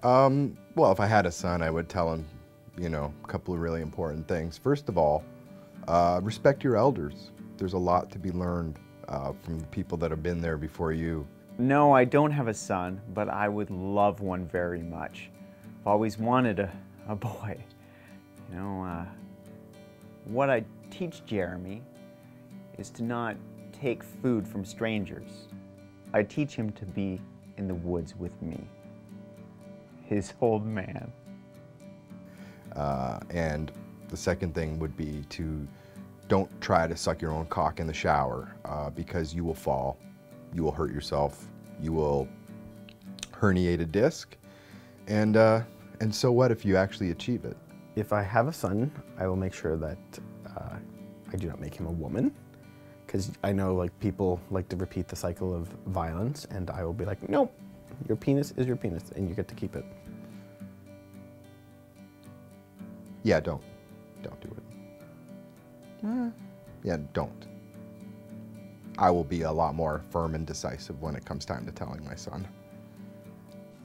Well, if I had a son, I would tell him, you know, a couple of really important things. First of all, respect your elders. There's a lot to be learned from the people that have been there before you. No, I don't have a son, but I would love one very much. I've always wanted a boy. You know, what I teach Jeremy is to not take food from strangers. I teach him to be in the woods with me, his old man. And the second thing would be to don't try to suck your own cock in the shower because you will fall, you will hurt yourself, you will herniate a disc, and so what if you actually achieve it? If I have a son, I will make sure that I do not make him a woman, because I know like people like to repeat the cycle of violence, and I will be like, nope, your penis is your penis, and you get to keep it. Yeah, don't do it. Yeah, don't. I will be a lot more firm and decisive when it comes time to telling my son.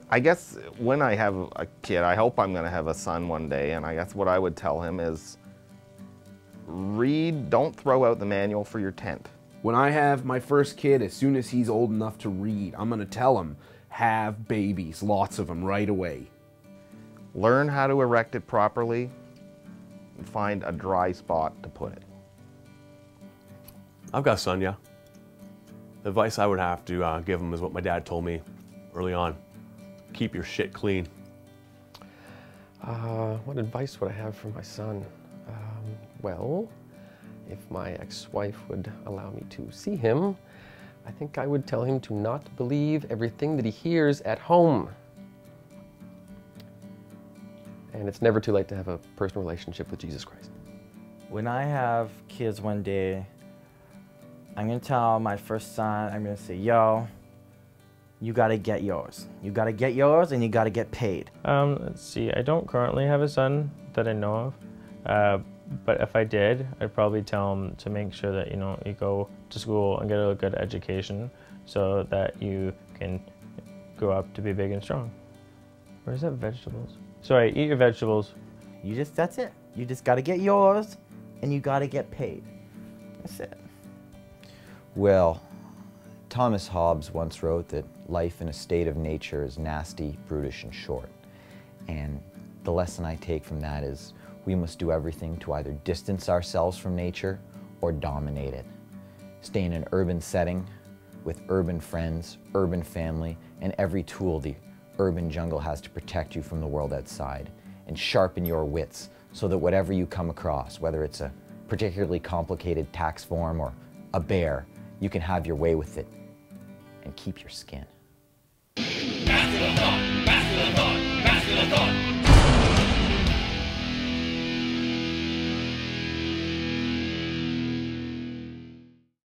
I guess when I have a kid, I hope I'm going to have a son one day, and I guess what I would tell him is read, don't throw out the manual for your tent. When I have my first kid, as soon as he's old enough to read, I'm gonna tell him, have babies, lots of them right away. Learn how to erect it properly and find a dry spot to put it. I've got a son, yeah. The advice I would have to give him is what my dad told me early on. Keep your shit clean. What advice would I have for my son? Well, if my ex-wife would allow me to see him, I think I would tell him to not believe everything that he hears at home. And it's never too late to have a personal relationship with Jesus Christ. When I have kids one day, I'm gonna tell my first son, I'm gonna say, yo, you gotta get yours. You gotta get yours and you gotta get paid. Let's see, I don't currently have a son that I know of, but if I did, I'd probably tell him to make sure that, you know, you go to school and get a good education so that you can grow up to be big and strong. Or is that vegetables? Sorry, eat your vegetables. That's it. You just gotta get yours and you gotta get paid. That's it. Well, Thomas Hobbes once wrote that life in a state of nature is nasty, brutish, and short. And the lesson I take from that is we must do everything to either distance ourselves from nature or dominate it. Stay in an urban setting with urban friends, urban family, and every tool the urban jungle has to protect you from the world outside. And sharpen your wits so that whatever you come across, whether it's a particularly complicated tax form or a bear, you can have your way with it and keep your skin.